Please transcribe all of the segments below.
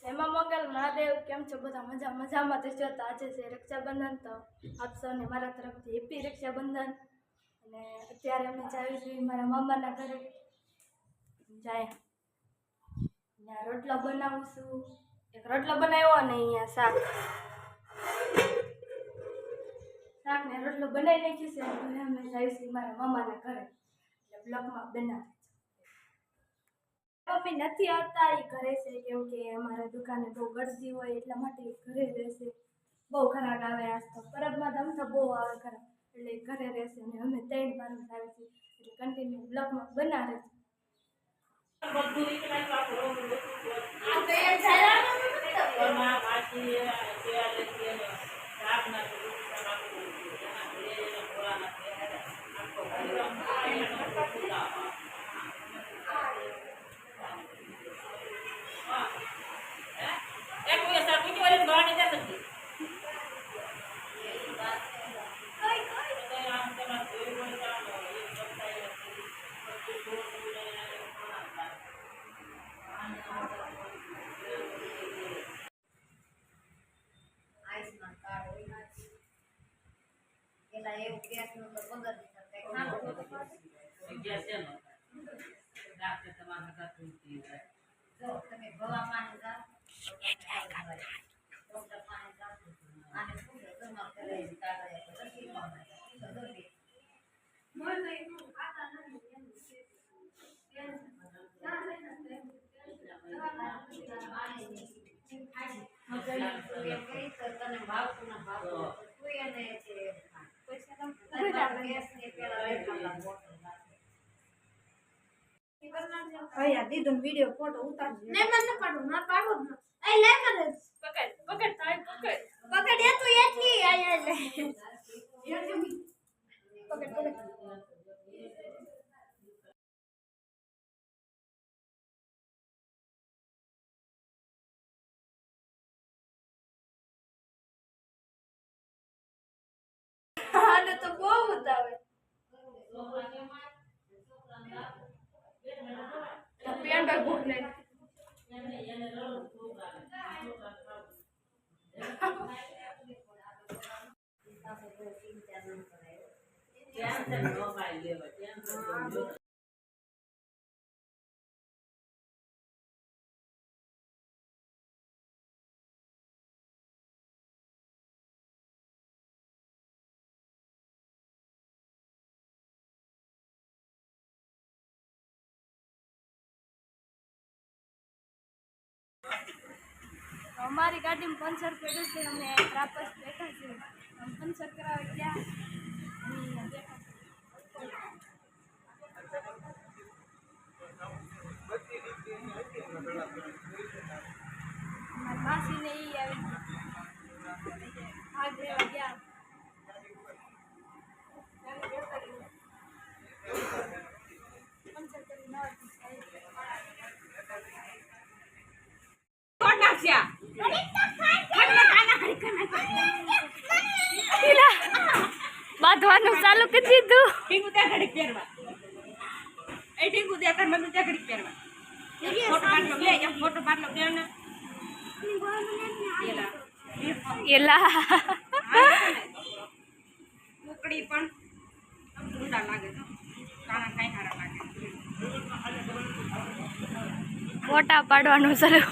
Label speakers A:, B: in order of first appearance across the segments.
A: એમાં મંગલ મહાદેવ કેમ છો બધા મજામાં તો છો. તો આજે છે રક્ષાબંધન, તો આપ સૌને મારા તરફથી હેપી રક્ષાબંધન. અને અત્યારે અમે જાવી છીએ મારા મામાના ઘરે. જાય ત્યાં રોટલો બનાવું છું. એક રોટલો બનાવ્યો અને અહીંયા શાક ને રોટલો બનાવી નાખ્યું છે. અને અમે જાવી છીએ મારા મામાના ઘરે, એટલે બ્લોકમાં બનાવે. મમ્મી નથી આવતા, એ ઘરે છે, કેમ કે અમારા દુકાને બહુ ગરદી હોય એટલા માટે ઘરે રહેશે. બહુ ઘરાક આવે, આજ તો પરબમાં દમ તો બહુ આવે ઘરાક, એટલે ઘરે રહેશે. અને અમે 3 વાર આવે છે, એટલે કન્ટિન્યુ બ્લોગમાં બનાવે છે. દીધો વિડિયો ફોટો ઉતારજો. ને મને પાડો, ના પાડો ના. એ લે કરે પકડ તાય પકડ એ તું એટલી આયા લે પકડ હાલે તો બહુ ઉતાવે. પેંડા ભૂખને हमारी गाड़ी में पंचर पड़े थे, हमें वापस बैठा थे, हम पंचर करावे क्या मासी ने ही आगे गया पंचर करी ना બાંધવાનું ચાલુ કરી દીધું. ટીંગુ ત્યાં ઘડી પહેરવા, એ ટીંગુ ત્યાં કર મમ્મી ત્યાં ઘડી પહેરવા. ફોટો પાડલો લે, એક ફોટો પાડલો દે ને એલા ઉકડી પણ ઊંડા લાગે તો કાણા કાઈ હારા લાગે. ફોટા પાડવાનું શરૂ.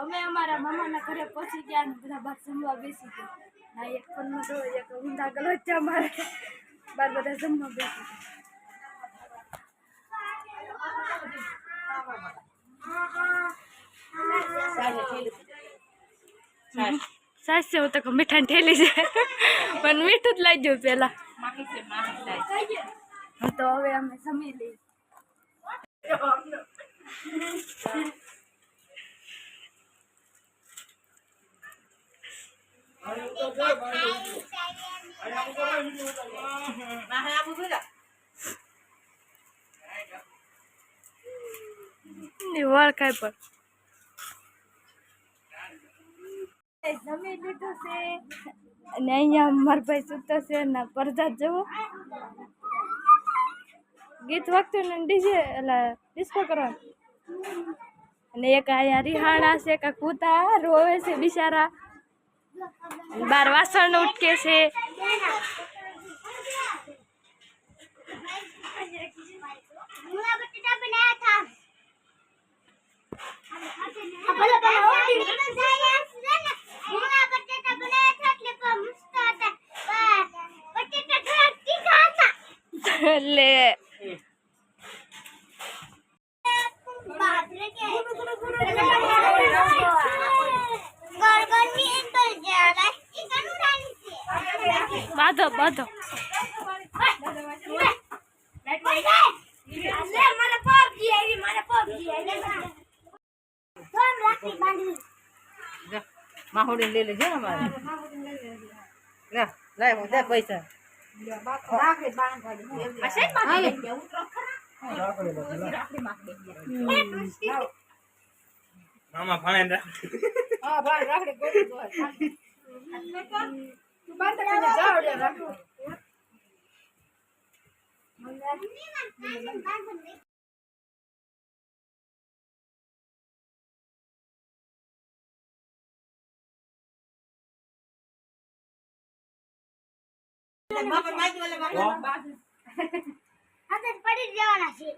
A: અમે અમારા મામાના ઘરે પહોંચી ગયા ને બધા બાર જમવા બેસી ગયા. ના એક ફોનમાં તો એક ઊંધા ગલો છે અમારે, બાર બધા જમવા બેસી ગયા. સાસ છે, હું તો મીઠા ની ઠેલી છે, પણ મીઠું જ લઈ જવું પેલા. તો હવે અમે જમી લઈએ. વાળ ખાય પણ જમી લીધું છે અને અહીંયા મારા ભાઈ સૂતો છે ને પરદાદ જવો ગીત વાગતું ને ડીજે એટલે ડિસ્કો કરવાનું અને એક અહીંયા રિહાણા છે કે કૂતા રોવે છે બિચારા બાર વાસણ ઉટકે છે લે બાધો બાધો
B: માહોડી લઈ લેજે અમારે લે દે પૈસા
C: મામા ભાણે
B: હા ભાઈ રાખડી ગોતી દો તું બાંધ કે જાવ રે રાખો બાપા માજી વાલે બાપા આતે પડી જવાના છે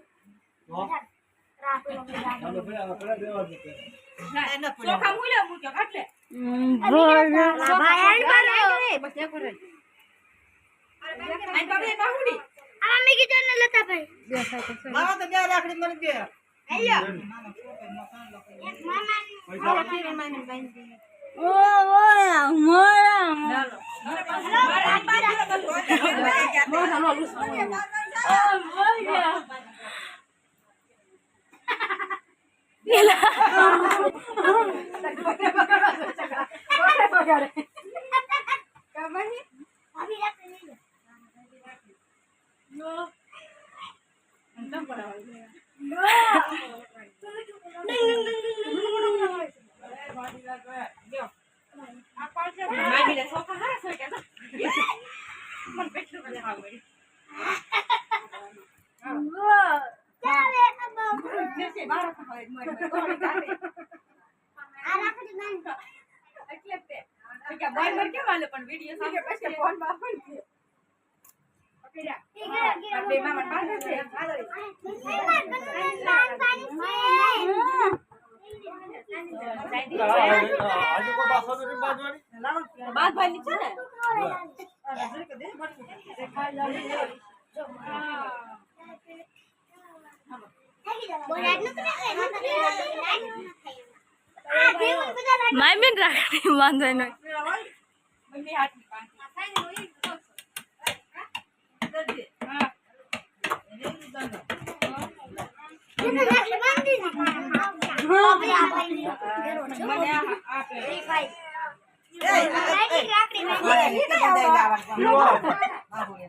B: ચોખા મૂલ્યો મૂક્યો કાટલે ભાઈ બસ એક કરે આઈ બાબે બાહુડી આ મમ્મી કીધું ને લતા ભાઈ મારો તો બે રાખડી મળી દે આયો મામા પૈસા મામી બાંધી ઓ મોરા બાદ ભાઈ નીચે ને
A: માય બેન રાખડી બાંધવાનો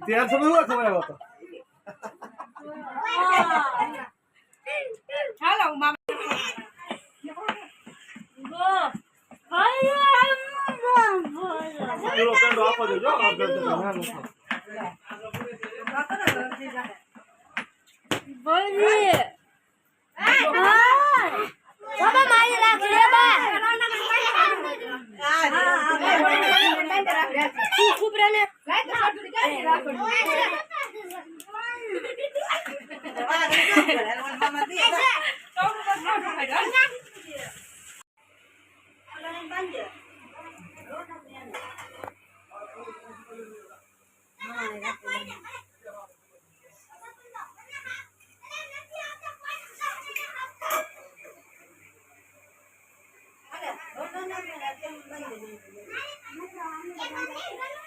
C: ત્યાં સમય ખબર હતો
B: હાલો
C: આપો દેજો
A: બોલી બાબા મારી રાખી લે બા તું ખૂબ રને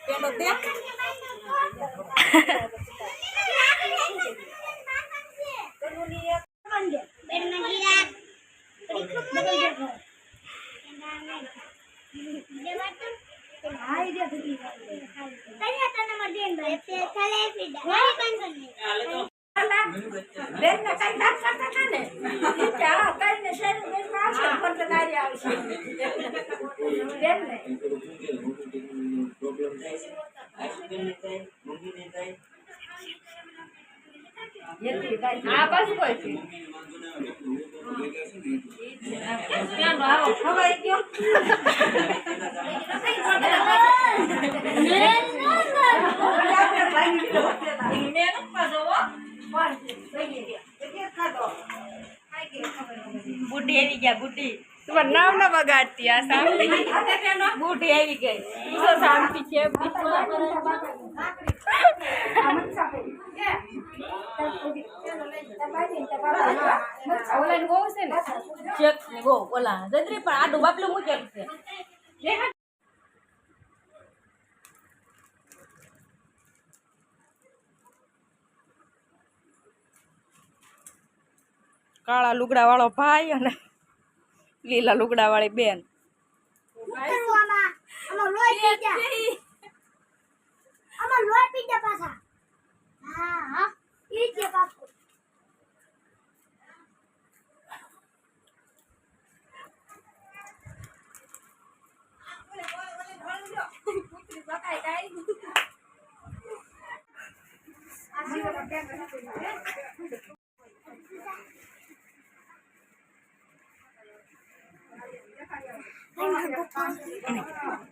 B: પેલો દેખ
D: બેન મંગીરા
A: બેનને કઈ દાંત કરતા હતા ને ઈ કે આ કઈને શેરી બેનમાં આવશે ફરતે નારી આવશે બેનને આ બસ કોઈ છે ખવાઈ ગયો
B: બુઢી આવી ગયા બુઢી
A: તમારું નામ ના બગાડતી આ શાંતિ
B: બુઢી આવી ગઈ
A: તો શાંતિ છે ઓલાને બહુ છે ને
B: ચેક ગો ઓલા જદરી પણ આડું બાપલું મૂકેલ છે
A: કાળા લુગડા વાળો ભાઈ અને લીલા લુગડા વાળી બેન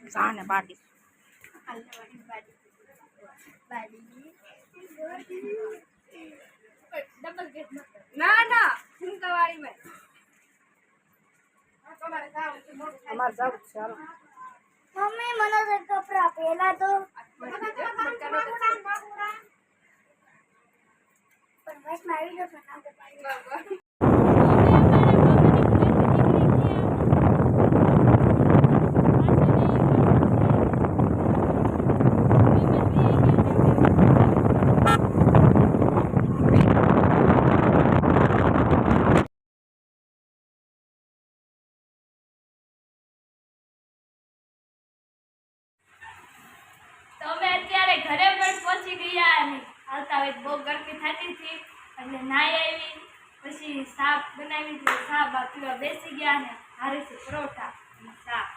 A: સાને બાટી ના ના ફૂંકાવાળી માં અમારે જાવ ચાલો
B: મમ્મી મને તો કપડા પહેલા તો પણ બસ મારી લો પણ
A: તો અમે અત્યારે ઘરે પણ પહોંચી ગયા અને આવતા હોય બહુ ગરમી થતી હતી એટલે નાઈ આવી પછી શાક બનાવી હતી શાક પીવા બેસી ગયા ને હારે છે પરોઠા અને શાક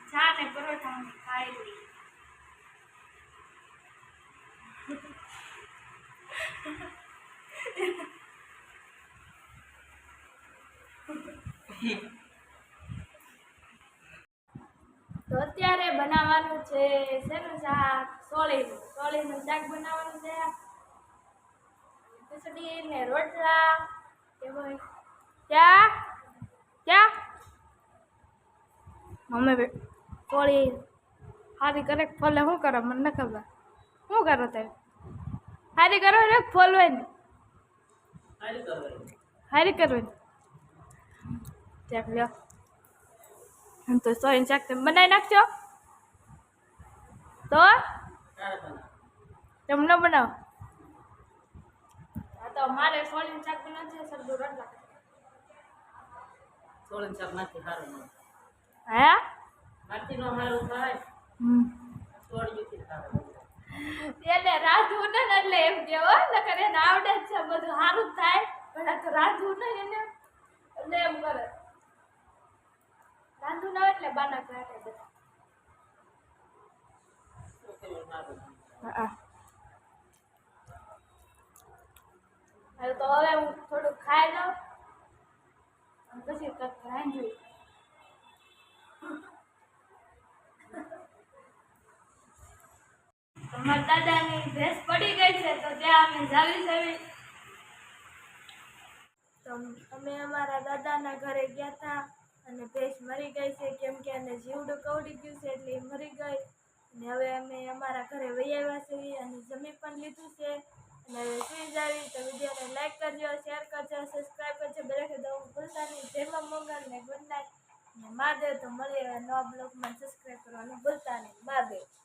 A: ચા ને પરોઠા અમે ખાઈ લઈ તો અત્યારે બનાવવાનું છે શેનું શાક સોળીનું શાક બનાવવાનું છે ખીચડી ને રોટલા કેવું ક્યાં મમ્મી સોળી હારી કરે ફોલે શું કરો મને ન ખબર શું કરો તમે હારી કરો ને ફોલવાય ને હારી કરવાની ચાક લ્યો તો સોયન શાક તમે બનાવી નાખશો તો તમે ન બનાવો હા તો મારે સોયન શાક બનાવશે સરદુ રોટલા
B: સોળન શાક નાખી સારું
A: હે
B: નાખી નો સારું થાય સોળિયું સારું
A: એટલે રાંધવું ને એટલે એમ કેવો નકર એને આવડે જ છે બધું સારું જ થાય પણ આ તો રાંધવું ને એને એટલે એમ કરે રાંધવું ના હોય એટલે બાના કાઢે બધા હવે તો હવે હું થોડું ખાઈ લઉં અને પછી કંઈક રાંધ્યું અમારા દાદાની ભેંસ પડી ગઈ છે તો ત્યાં અમે જાવી તો અમે અમારા દાદાના ઘરે ગયા હતા અને ભેંસ મરી ગઈ છે કેમ કે એને જીવડું કવડી ગયું છે એટલે એ મરી ગઈ અને હવે અમે અમારા ઘરે વહી આવ્યા છીએ અને જમી પણ લીધું છે અને હવે સુઈ જાવી તો વિડીયોને લાઈક કરજો શેર કરજો સબસ્ક્રાઈબ કરજો દરેકે દવું ભૂલતા નહીં જય મંગળ ને ગુડ નાઇટ અને મહાદેવ તો મળીએ નવા બ્લોગમાં સબસ્ક્રાઈબ કરવાનું ભૂલતા નહીં મહાદેવ